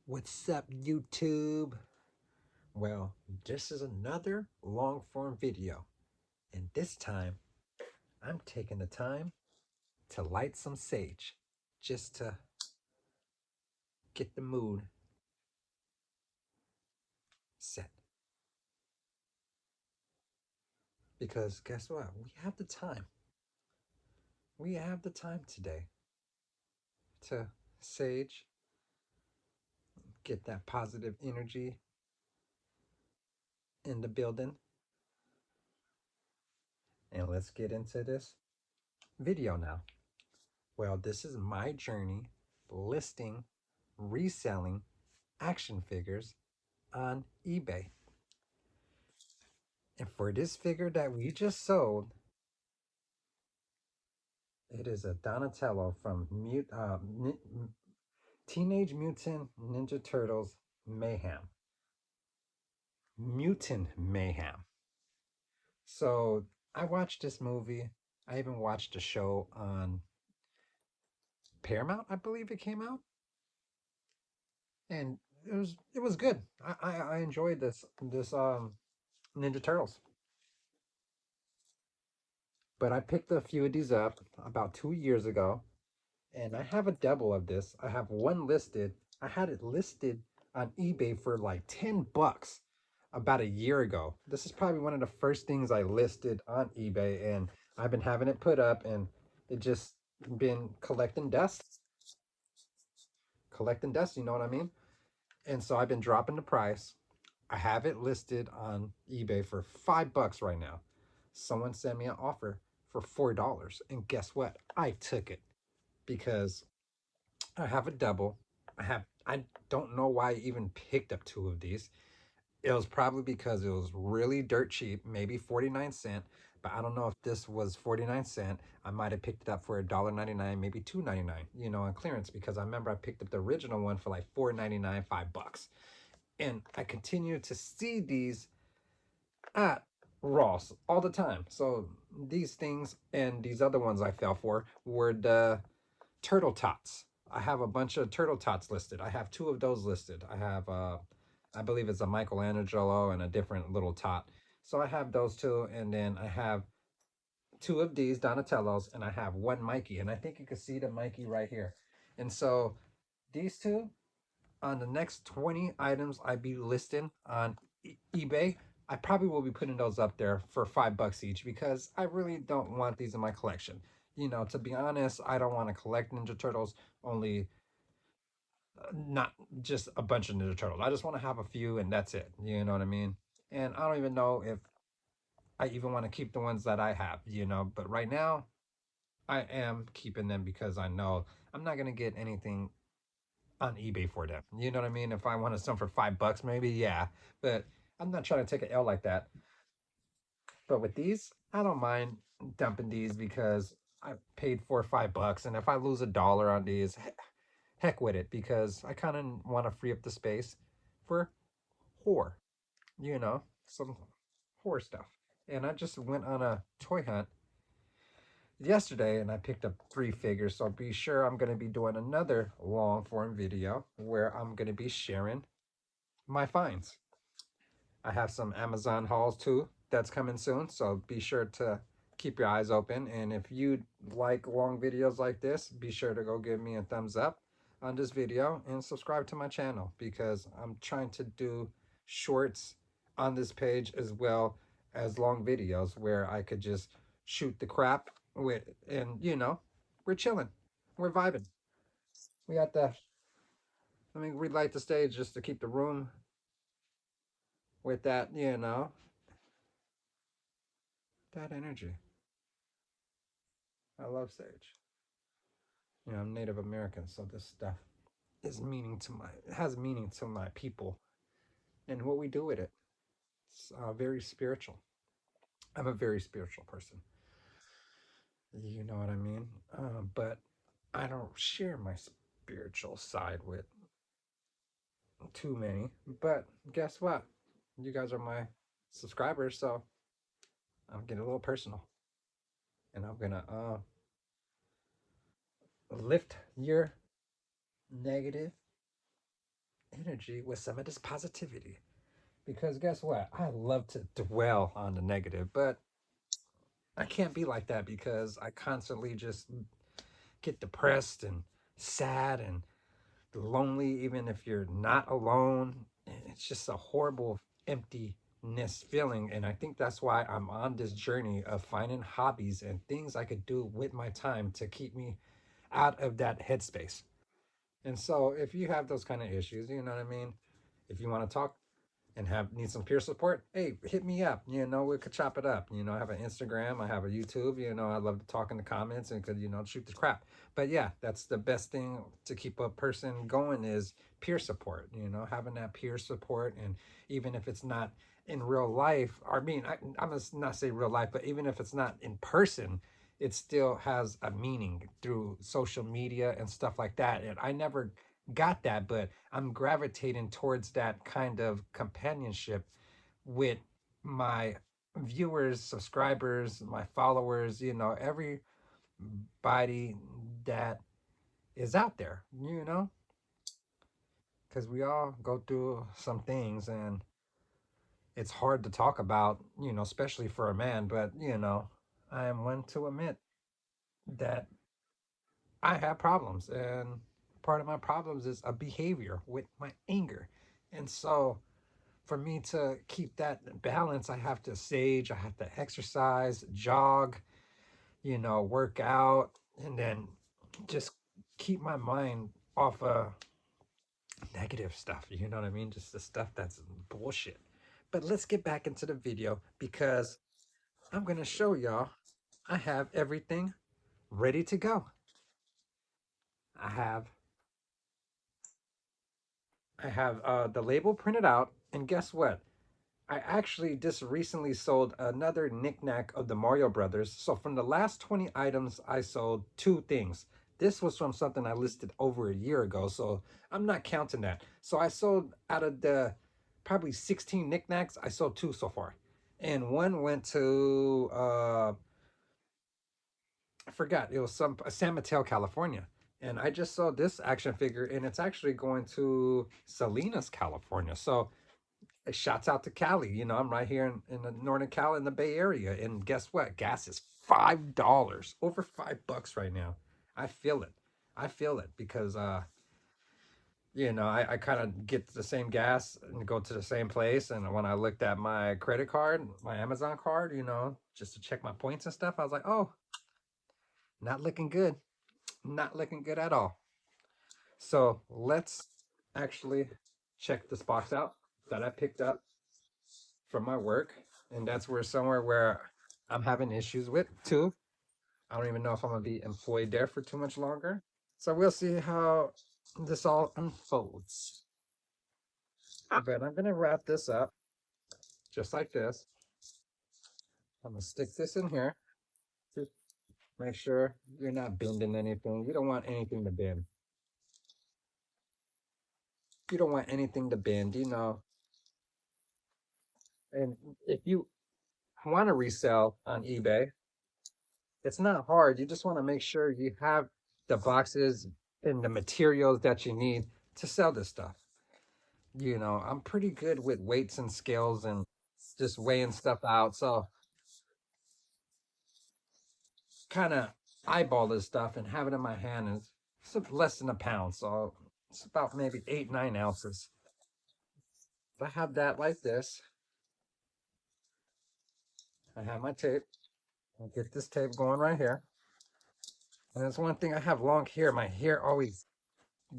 What's up, YouTube? Well, this is another long form video, and this time I'm taking the time to light some sage just to get the mood set. Because guess what? We have the time. We have the time today to sage, get that positive energy in the building, and let's get into this video now. Well, this is my journey listing, reselling action figures on eBay. And for this figure that we just sold, it is a Donatello from Teenage Mutant Ninja Turtles Mayhem. Mutant Mayhem. So I watched this movie. I even watched a show on Paramount, I believe it came out. And it was good. I enjoyed this Ninja Turtles. But I picked a few of these up about 2 years ago, and I have a double of this. I have one listed. I had it listed on eBay for like 10 bucks about a year ago. This is probably one of the first things I listed on eBay, and I've been having it put up, and it just been collecting dust. Collecting dust, you know what I mean? And so I've been dropping the price. I have it listed on eBay for 5 bucks right now. Someone sent me an offer for $4, and guess what? I took it because I have a double. I don't know why I even picked up two of these. It was probably because it was really dirt cheap, maybe 49¢, but I don't know if this was 49¢. I might have picked it up for $1.99, maybe $2.99, on clearance, because I remember I picked up the original one for like $4.99, 5 bucks. And I continue to see these at Ross all the time. So these things and these other ones I fell for were the turtle tots. I have a bunch of turtle tots listed. I have two of those listed. I have I believe it's a Michelangelo and a different little tot. So I have those two, and then I have two of these Donatellos, and I have one Mikey, and I think you can see the Mikey right here. And so these two, on the next 20 items I be listing on eBay, I probably will be putting those up there for 5 bucks each, because I really don't want these in my collection. To be honest, I don't want to collect Ninja Turtles, only not just a bunch of Ninja Turtles. I just want to have a few, and that's it. You know what I mean? And I don't even know if I even want to keep the ones that I have, but right now I am keeping them because I know I'm not going to get anything on eBay for them. You know what I mean? If I wanted some for 5 bucks, maybe, yeah. But I'm not trying to take an L like that. But with these, I don't mind dumping these because I paid 4 or 5 bucks. And if I lose $1 on these, heck with it, because I kind of want to free up the space for horror, some horror stuff. And I just went on a toy hunt yesterday, and I picked up 3 figures. So be sure I'm going to be doing another long form video where I'm going to be sharing my finds. I have some Amazon hauls too that's coming soon, so be sure to keep your eyes open. And if you like long videos like this, be sure to go give me a thumbs up on this video and subscribe to my channel, because I'm trying to do shorts on this page as well as long videos where I could just shoot the crap with, and we're chilling, we're vibing. We got the Let me relight the stage just to keep the room with that, that energy. I love sage. I'm Native American, so this stuff has meaning to my people and what we do with it. It's very spiritual. I'm a very spiritual person. You know what I mean? But I don't share my spiritual side with too many. But guess what? You guys are my subscribers, so I'm getting a little personal, and I'm gonna lift your negative energy with some of this positivity. Because guess what? I love to dwell on the negative, but I can't be like that because I constantly just get depressed and sad and lonely, even if you're not alone. It's just a horrible emptiness feeling. And I think that's why I'm on this journey of finding hobbies and things I could do with my time to keep me out of that headspace. And so if you have those kind of issues, you know what I mean? If you want to talk, and have need some peer support, hey, hit me up. We could chop it up. I have an Instagram, I have a YouTube. I love to talk in the comments and could shoot the crap. But yeah, that's the best thing to keep a person going is peer support. Having that peer support, and even if it's not in real life, I mean, I must not say real life, but even if it's not in person, it still has a meaning through social media and stuff like that. And I never got that, but I'm gravitating towards that kind of companionship with my viewers, subscribers, my followers, everybody that is out there, because we all go through some things and it's hard to talk about, especially for a man, but, I am one to admit that I have problems, and part of my problems is a behavior with my anger. And so for me to keep that balance, I have to sage, I have to exercise, jog, work out, and then just keep my mind off of negative stuff. You know what I mean? Just the stuff that's bullshit. But let's get back into the video because I'm going to show y'all I have everything ready to go. I have the label printed out, and guess what? I actually just recently sold another knickknack of the Mario Brothers. So from the last 20 items, I sold two things. This was from something I listed over a year ago, so I'm not counting that. So I sold out of the probably 16 knickknacks, I sold two so far. And one went to I forgot, it was some San Mateo, California. And I just saw this action figure, and it's actually going to Salinas, California. So shouts out to Cali. I'm right here in the Northern Cali in the Bay Area. And guess what? Gas is $5, over $5 right now. I feel it. I feel it because I kind of get the same gas and go to the same place. And when I looked at my credit card, my Amazon card, just to check my points and stuff, I was like, oh, not looking good. Not looking good at all. So let's actually check this box out that I picked up from my work. And that's where somewhere where I'm having issues with too. I don't even know if I'm gonna be employed there for too much longer. So we'll see how this all unfolds. But I'm gonna wrap this up just like this. I'm gonna stick this in here. Just make sure you're not bending anything. You don't want anything to bend. You don't want anything to bend. And if you want to resell on eBay, it's not hard. You just want to make sure you have the boxes and the materials that you need to sell this stuff. I'm pretty good with weights and scales and just weighing stuff out. So kind of eyeball this stuff and have it in my hand is it's less than a pound. So it's about maybe 8, 9 ounces. If I have that like this, I have my tape. I'll get this tape going right here. And that's one thing, I have long hair. My hair always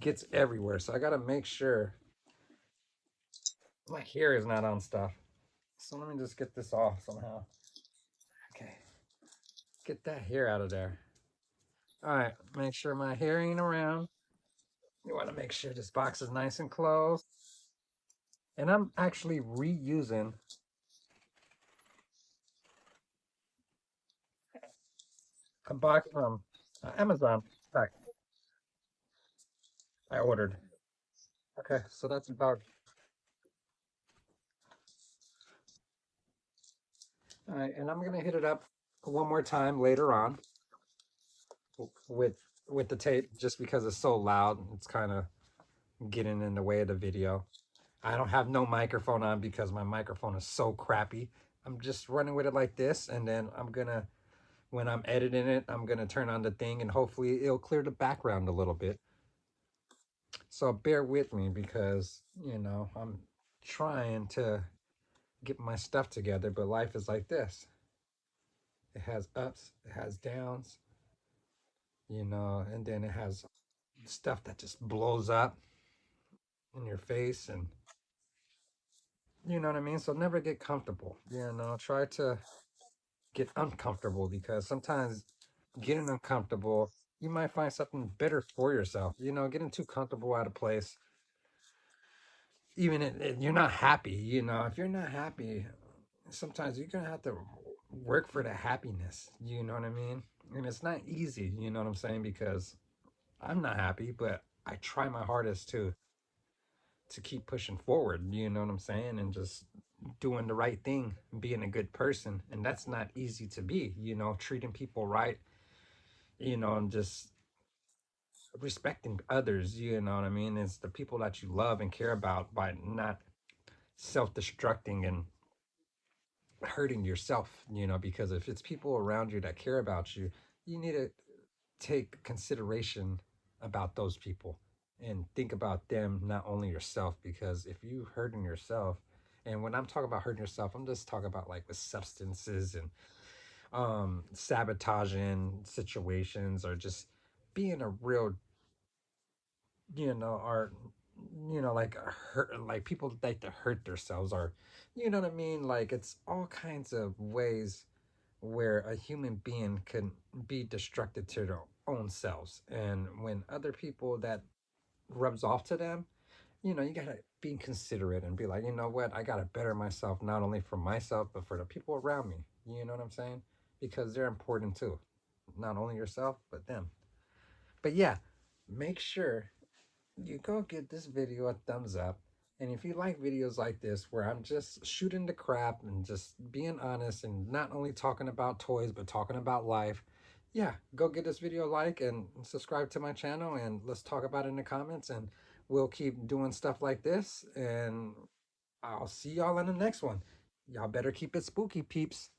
gets everywhere. So I got to make sure my hair is not on stuff. So let me just get this off somehow. Okay. Get that hair out of there. All right. Make sure my hair ain't around. You want to make sure this box is nice and closed. And I'm actually reusing a box from Amazon pack I ordered. Okay. So that's about. All right. And I'm going to hit it up one more time later on with with the tape just because it's so loud. It's kind of getting in the way of the video. I don't have no microphone on because my microphone is so crappy. I'm just running with it like this, and then I'm gonna, when I'm editing it, I'm gonna turn on the thing, and hopefully it'll clear the background a little bit. So bear with me because I'm trying to get my stuff together, but life is like this. It has ups, it has downs, and then it has stuff that just blows up in your face, and you know what I mean? So never get comfortable. Try to get uncomfortable because sometimes getting uncomfortable, you might find something better for yourself. Getting too comfortable at a place, even if you're not happy, if you're not happy, sometimes you're gonna have to work for the happiness. You know what I mean? And it's not easy, you know what I'm saying? Because I'm not happy, but I try my hardest to keep pushing forward, you know what I'm saying? And just doing the right thing, being a good person. And that's not easy to be, treating people right, and just respecting others, you know what I mean? It's the people that you love and care about by not self-destructing and hurting yourself, because if it's people around you that care about you, you need to take consideration about those people and think about them, not only yourself. Because if you hurting yourself, and when I'm talking about hurting yourself, I'm just talking about like with substances and sabotaging situations, or just being a real, or like hurt, like people like to hurt themselves, or you know what I mean, like it's all kinds of ways where a human being can be destructive to their own selves. And when other people that rubs off to them, you gotta be considerate and be like, you know what, I gotta better myself, not only for myself, but for the people around me. You know what I'm saying? Because they're important too. Not only yourself, but them. But yeah, make sure you go give this video a thumbs up. And if you like videos like this, where I'm just shooting the crap and just being honest and not only talking about toys, but talking about life, yeah, go give this video a like and subscribe to my channel, and let's talk about it in the comments. And we'll keep doing stuff like this. And I'll see y'all in the next one. Y'all better keep it spooky, peeps.